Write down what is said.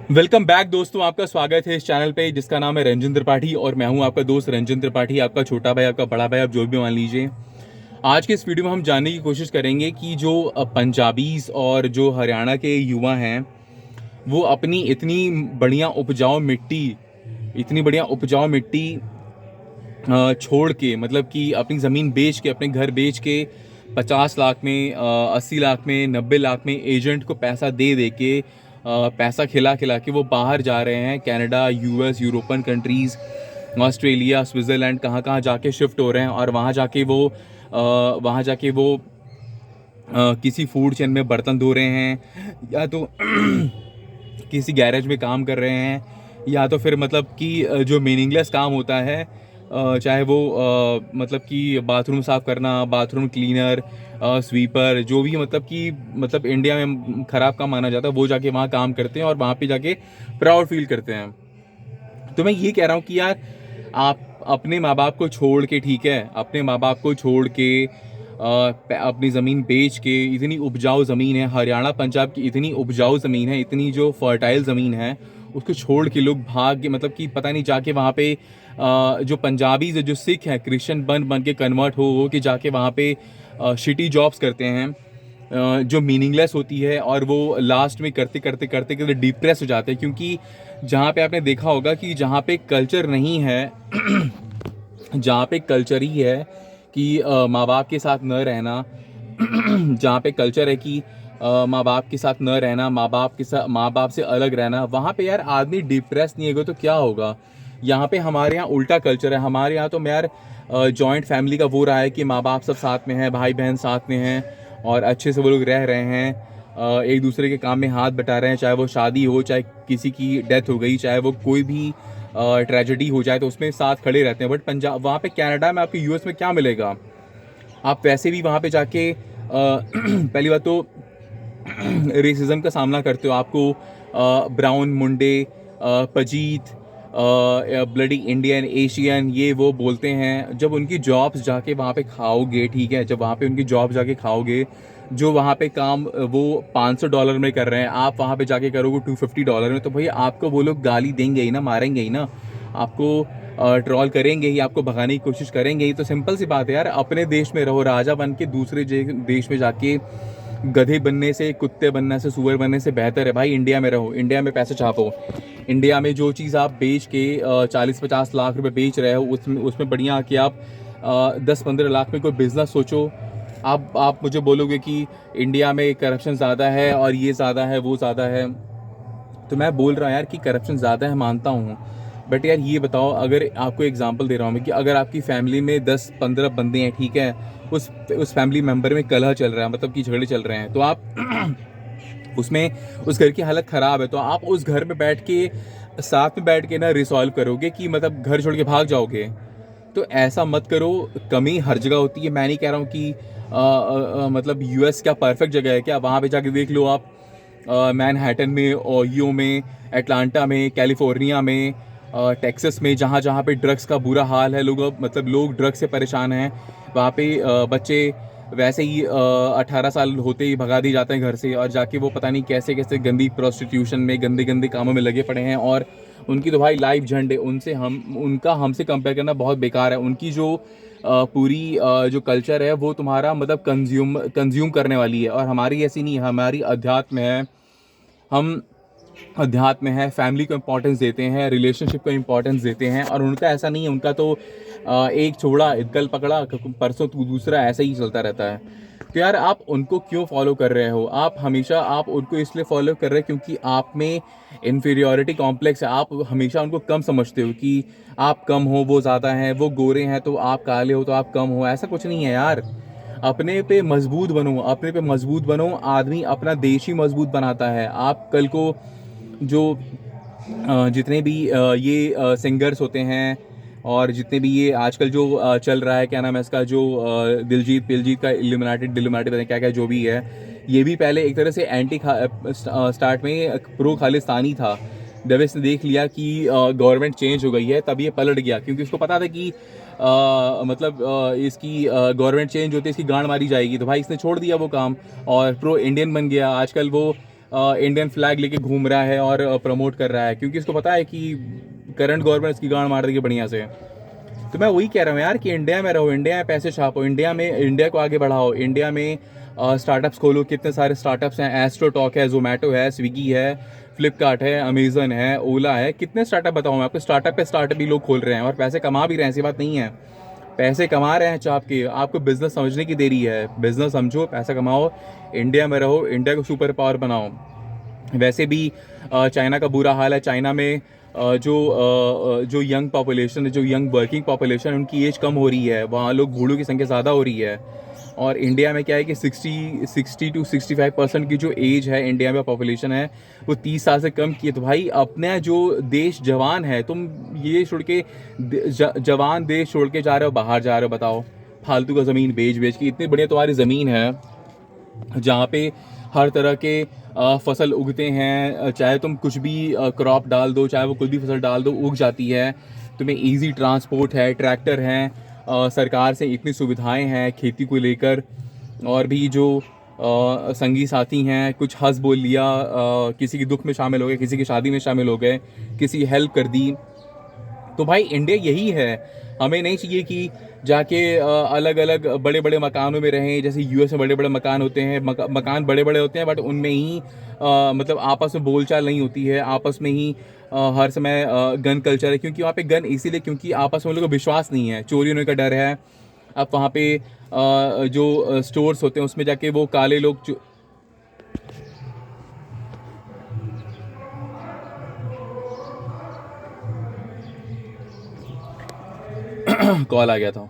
Welcome back दोस्तों, आपका स्वागत है इस चैनल पे जिसका नाम है रंजन त्रिपाठी। और मैं हूं आपका दोस्त रंजन त्रिपाठी, आपका छोटा भाई, आपका बड़ा भाई, आप जो भी मान लीजिए। आज के इस वीडियो में हम जानने की कोशिश करेंगे कि जो पंजाबीज और जो हरियाणा के युवा हैं वो अपनी इतनी बढ़िया उपजाऊ मिट्टी छोड़ के, मतलब कि अपनी ज़मीन बेच के, अपने घर बेच के 50 लाख में, 80 लाख में, 90 लाख में एजेंट को पैसा दे दे के, पैसा खिला खिला के वो बाहर जा रहे हैं। Canada, US, European countries, Australia, Switzerland, कहाँ कहाँ जाके शिफ्ट हो रहे हैं। और वहाँ जाके वो किसी फूड चेन में बर्तन धो रहे हैं, या तो किसी गैरेज में काम कर रहे हैं, या तो फिर मतलब कि जो मीनिंगलेस काम होता है, चाहे वो मतलब कि बाथरूम साफ़ करना, बाथरूम क्लीनर, स्वीपर, जो भी मतलब इंडिया में ख़राब काम माना जाता है, वो जाके वहाँ काम करते हैं और वहाँ पे जाके प्राउड फील करते हैं। तो मैं ये कह रहा हूँ कि यार, आप अपने माँ बाप को छोड़ के, ठीक है, अपने माँ बाप को छोड़ के अपनी ज़मीन बेच के, इतनी उपजाऊ ज़मीन है हरियाणा पंजाब की, इतनी उपजाऊ ज़मीन है, इतनी जो फर्टाइल ज़मीन है, उसको छोड़ के लोग भाग के, मतलब कि पता नहीं जाके वहाँ पे जो पंजाबी जो सिख हैं, क्रिश्चियन बन बन के कन्वर्ट हो के जाके वहाँ पे शिटी जॉब्स करते हैं, जो मीनिंगलेस होती है। और वो लास्ट में करते करते करते करते डिप्रेस हो जाते हैं, क्योंकि जहाँ पे आपने देखा होगा कि जहाँ पे कल्चर नहीं है जहाँ पे कल्चर ही है कि माँ बाप के साथ न रहना, जहाँ पे कल्चर है कि माँ बाप के साथ न रहना, माँ बाप से अलग रहना, वहाँ पे यार आदमी डिप्रेस नहीं होगा तो क्या होगा। यहाँ पे हमारे यहाँ उल्टा कल्चर है। हमारे यहाँ तो यार जॉइंट फैमिली का वो रहा है कि माँ बाप सब साथ में हैं, भाई बहन साथ में हैं और अच्छे से वो लोग रह रहे हैं, एक दूसरे के काम में हाथ बटा रहे हैं। चाहे वो शादी हो, चाहे किसी की डेथ हो गई, चाहे वो कोई भी ट्रेजेडी हो जाए, तो उसमें साथ खड़े रहते हैं। बट पंजाब, वहाँ पे कनाडा में, आपके यूएस में क्या मिलेगा? आप वैसे भी वहाँ पे जाके पहली बात तो रेसिज्म का सामना करते हो। आपको ब्राउन, मुंडे, पजीत, ब्लडी इंडियन, एशियन, ये वो बोलते हैं। जब उनकी जॉब्स जाके वहाँ पे खाओगे, ठीक है, जब वहाँ पे उनकी जॉब जाके खाओगे, जो वहाँ पे काम वो $500 में कर रहे हैं, आप वहाँ पे जाके करोगे $250 में, तो भाई आपको वो लोग गाली देंगे ही ना, मारेंगे ही ना, आपको ट्रॉल करेंगे ही, आपको भगाने की कोशिश करेंगे ही। तो सिंपल सी बात है यार, अपने देश में रहो। राजा बन के दूसरे देश में जाके गधे बनने से, कुत्ते बनने से, सुअर बनने से बेहतर है भाई इंडिया में रहो, इंडिया में पैसे छापो। इंडिया में जो चीज़ आप बेच के 40-50 लाख रुपए बेच रहे हो, उसमें उसमें बढ़िया कि आप 10-15 लाख में कोई बिजनेस सोचो। आप मुझे बोलोगे कि इंडिया में करप्शन ज़्यादा है और ये ज़्यादा है, वो ज़्यादा है, तो मैं बोल रहा हूँ यार कि करप्शन ज़्यादा है, मानता हूँ। बट यार ये बताओ, अगर आपको एग्जांपल दे रहा हूँ मैं, कि अगर आपकी फैमिली में 10-15 बंदे हैं, ठीक है, उस फैमिली मेंबर में कलह चल रहा है, मतलब कि झगड़े चल रहे हैं, तो आप उसमें उस घर की हालत ख़राब है, तो आप उस घर में बैठ के, साथ में बैठ के ना रिसॉल्व करोगे कि मतलब घर छोड़ के भाग जाओगे? तो ऐसा मत करो। कमी हर जगह होती है। मैं नहीं कह रहा हूँ कि मतलब यूएस क्या परफेक्ट जगह है क्या? वहाँ पे जाके देख लो आप, मैनहट्टन में, ओहियो में, एटलांटा में, कैलिफोर्निया में, टेक्सास में, जहाँ जहाँ पे ड्रग्स का बुरा हाल है, लोग ड्रग्स से परेशान हैं, वहाँ पे बच्चे वैसे ही 18 साल होते ही भगा दिए जाते हैं घर से, और जाके वो पता नहीं कैसे कैसे गंदी प्रोस्टिट्यूशन में, गंदे गंदे कामों में लगे पड़े हैं। और उनकी तो भाई लाइफ झंड है। उनका हमसे कंपेयर करना बहुत बेकार है। उनकी जो पूरी जो कल्चर है वो तुम्हारा मतलब कंज्यूम करने वाली है, और हमारी ऐसी नहीं है। हमारी अध्यात्म है, हम अध्यात्म है, फैमिली को इम्पोर्टेंस देते हैं, रिलेशनशिप को इम्पोर्टेंस देते हैं। और उनका ऐसा नहीं है। उनका तो एक छोड़ा, कल पकड़ा, परसों तू दूसरा, ऐसा ही चलता रहता है। तो यार, आप उनको क्यों फॉलो कर रहे हो? आप उनको इसलिए फॉलो कर रहे हो क्योंकि आप में इन्फीरियोरिटी कॉम्प्लेक्स है। आप हमेशा उनको कम समझते हो कि आप कम हो, वो ज़्यादा हैं, वो गोरे हैं तो आप काले हो, तो आप कम हो। ऐसा कुछ नहीं है यार। अपने पे मजबूत बनो, अपने पे मजबूत बनो। आदमी अपना देश ही मजबूत बनाता है। आप कल को जो जितने भी ये सिंगर्स होते हैं, और जितने भी ये आजकल जो चल रहा है, क्या नाम है इसका, जो दिलजीत का इल्यूमिनाटी पता नहीं क्या क्या जो भी है, ये भी पहले एक तरह से स्टार्ट में प्रो खालिस्तानी था। जब इसने देख लिया कि गवर्नमेंट चेंज हो गई है, तब ये पलट गया, क्योंकि उसको पता था कि इसकी गवर्नमेंट चेंज होती है, इसकी गांड मारी जाएगी। तो भाई इसने छोड़ दिया वो काम और प्रो इंडियन बन गया। आजकल वो इंडियन फ्लैग लेके घूम रहा है और प्रमोट कर रहा है, क्योंकि इसको पता है कि करंट गवर्नमेंट इसकी गांड मार देगी बढ़िया से। तो मैं वही कह रहा हूँ यार कि इंडिया में रहो, इंडिया में पैसे छापो, इंडिया में इंडिया को आगे बढ़ाओ, इंडिया में स्टार्टअप्स खोलो। कितने सारे स्टार्टअप्स हैं, एस्ट्रोटॉक है, जोमेटो है, स्विगी है, फ्लिपकार्ट है, अमेजन है, ओला है। कितने स्टार्टअप बताऊँ मैं आपको, स्टार्टअप पे स्टार्टअप भी लोग खोल रहे हैं और पैसे कमा भी रहे हैं, ऐसी बात नहीं है। पैसे कमा रहे हैं चाप के, आपको बिजनेस समझने की देरी है। बिजनेस समझो, पैसा कमाओ, इंडिया में रहो, इंडिया को सुपर पावर बनाओ। वैसे भी चाइना का बुरा हाल है। चाइना में जो यंग पॉपुलेशन है, जो यंग वर्किंग पॉपुलेशन है, उनकी एज कम हो रही है, वहाँ लोग बूढ़ों की संख्या ज़्यादा हो रही है। और इंडिया में क्या है कि 60 to 65% की जो एज है इंडिया में पॉपुलेशन है, वो 30 साल से कम की है। तो भाई अपना जो देश जवान है, तुम ये छोड़ के जवान देश छोड़ के जा रहे हो, बाहर जा रहे हो, बताओ। फालतू का ज़मीन बेच बेच के, इतनी बढ़िया तुम्हारी ज़मीन है जहाँ पे हर तरह के फसल उगते हैं, चाहे तुम कुछ भी क्रॉप डाल दो, चाहे वो कोई भी फसल डाल दो, उग जाती है। तुम्हें इजी ट्रांसपोर्ट है, ट्रैक्टर हैं, सरकार से इतनी सुविधाएं हैं खेती को लेकर। और भी जो संगी साथी हैं, कुछ हंस बोल लिया, किसी के दुख में शामिल हो गए, किसी की शादी में शामिल हो गए, किसी हेल्प कर दी। तो भाई इंडिया यही है। हमें नहीं चाहिए कि जाके अलग अलग बड़े बड़े मकानों में रहें, जैसे यूएस में बड़े बड़े मकान होते हैं। मकान बड़े बड़े होते हैं, बट उनमें ही मतलब आपस में बोलचाल नहीं होती है, आपस में ही हर समय गन कल्चर है। क्योंकि वहाँ पे गन इसीलिए क्योंकि आपस में उन लोगों को विश्वास नहीं है, चोरी होने का डर है। अब वहाँ पे जो स्टोर्स होते हैं उसमें जाके वो काले लोग कॉल आ गया था।